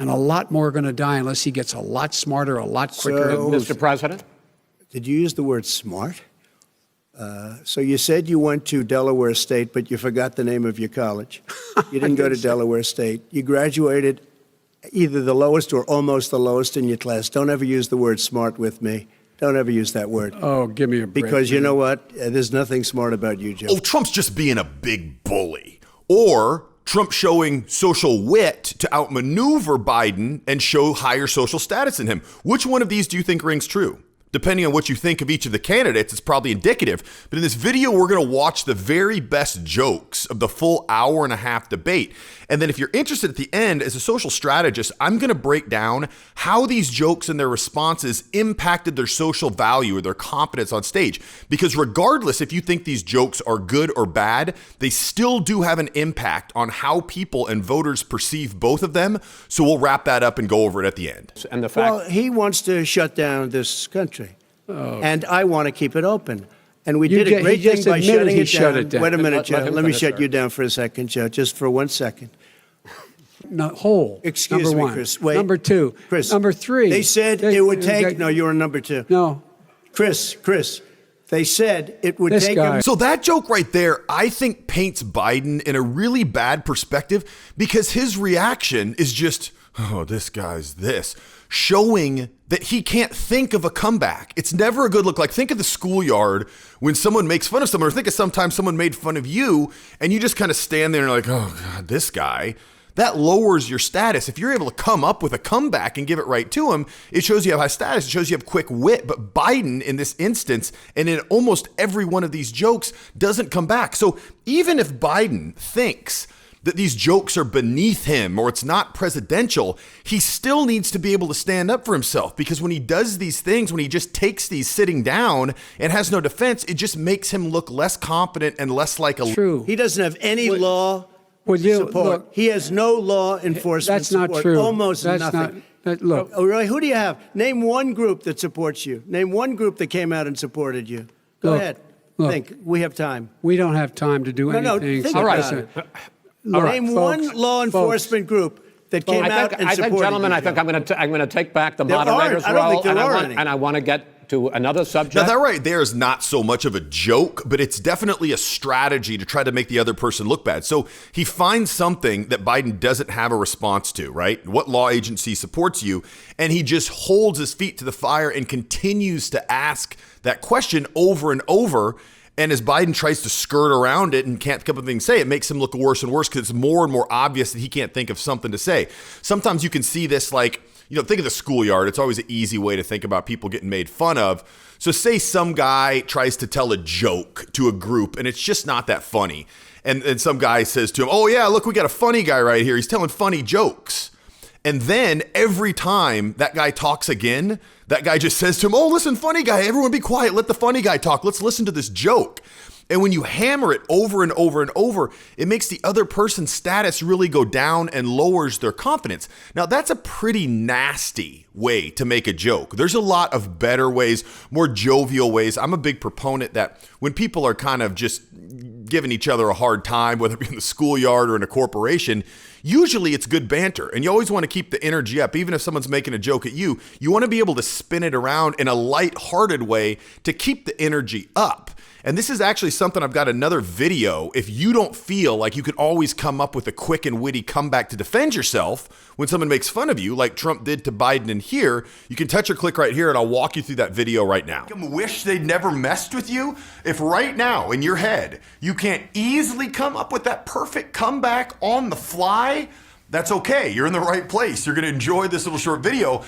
and a lot more are going to die unless he gets a lot smarter, a lot quicker. Mr. President? Did you use the word smart? So you said you went to Delaware State, but you forgot the name of your college. You didn't go to Delaware State. You graduated either the lowest or almost the lowest in your class. Don't ever use the word smart with me. Don't ever use that word. Oh, give me a break. Because you know what? There's nothing smart about you, Joe. Oh, Trump's just being a big bully. Or Trump showing social wit to outmaneuver Biden and show higher social status than him. Which one of these do you think rings true? Depending on what you think of each of the candidates, it's probably indicative. But in this video, we're going to watch the very best jokes of the full hour-and-a-half debate. And then if you're interested at the end, as a social strategist, I'm going to break down how these jokes and their responses impacted their social value or their competence on stage. Because regardless if you think these jokes are good or bad, they still do have an impact on how people and voters perceive both of them. So we'll wrap that up and go over it at the end. And the fact Well, he wants to shut down this country. And I want to keep it open. And we did a great thing by shutting it down. Wait a minute, Joe. Let me shut you down for a second, Joe, just for 1 second. Excuse number me, one. Chris. Wait. Number two. Chris. Number three. They said it would take. No, you were number two. No. Chris. They said it would This take guy. him. So that joke right there, I think paints Biden in a really bad perspective because his reaction is just, oh, this guy's this, showing that he can't think of a comeback. It's never a good look. Like, think of the schoolyard when someone makes fun of someone, or think of sometimes someone made fun of you and you just kind of stand there and like, oh God, this guy. That lowers your status. If you're able to come up with a comeback and give it right to him, it shows you have high status. It shows you have quick wit. But Biden, in this instance, and in almost every one of these jokes, doesn't come back. So even if Biden thinks that these jokes are beneath him or it's not presidential, he still needs to be able to stand up for himself, because when he does these things, when he just takes these sitting down and has no defense, it just makes him look less competent and less like a... True. He doesn't have any law support. Look, he has no law enforcement that's not support. true. Almost that's nothing. Look. Oh, really? Who do you have? Name one group that supports you. Name one group that came out and supported you. Go ahead. Think. We have time. We don't have time to do anything. No, think All about right. it. Look, Name folks, one law enforcement group that came out and supported you. Gentlemen, I think I'm going to take back the moderator's I don't role, think there are any. and I want to get to another subject. Now, that right there is not so much of a joke, but it's definitely a strategy to try to make the other person look bad. So he finds something that Biden doesn't have a response to, right? What law agency supports you? And he just holds his feet to the fire and continues to ask that question over and over. And as Biden tries to skirt around it and can't come up with anything to say, it makes him look worse and worse because it's more and more obvious that he can't think of something to say. Sometimes you can see this, like, think of the schoolyard. It's always an easy way to think about people getting made fun of. So say some guy tries to tell a joke to a group and it's just not that funny. And some guy says to him, oh yeah, look, we got a funny guy right here. He's telling funny jokes. And then every time that guy talks again, that guy just says to him, oh, listen, funny guy, everyone be quiet. Let the funny guy talk. Let's listen to this joke. And when you hammer it over and over and over, it makes the other person's status really go down and lowers their confidence. Now, that's a pretty nasty way to make a joke. There's a lot of better ways, more jovial ways. I'm a big proponent that when people are kind of just giving each other a hard time, whether it be in the schoolyard or in a corporation, usually it's good banter. And you always want to keep the energy up. Even if someone's making a joke at you, you want to be able to spin it around in a lighthearted way to keep the energy up. And this is actually something, I've got another video. If you don't feel like you can always come up with a quick and witty comeback to defend yourself when someone makes fun of you, like Trump did to Biden in here, you can touch or click right here and I'll walk you through that video right now. I wish they'd never messed with you. If right now in your head, you can't easily come up with that perfect comeback on the fly, that's okay. You're in the right place. You're going to enjoy this little short video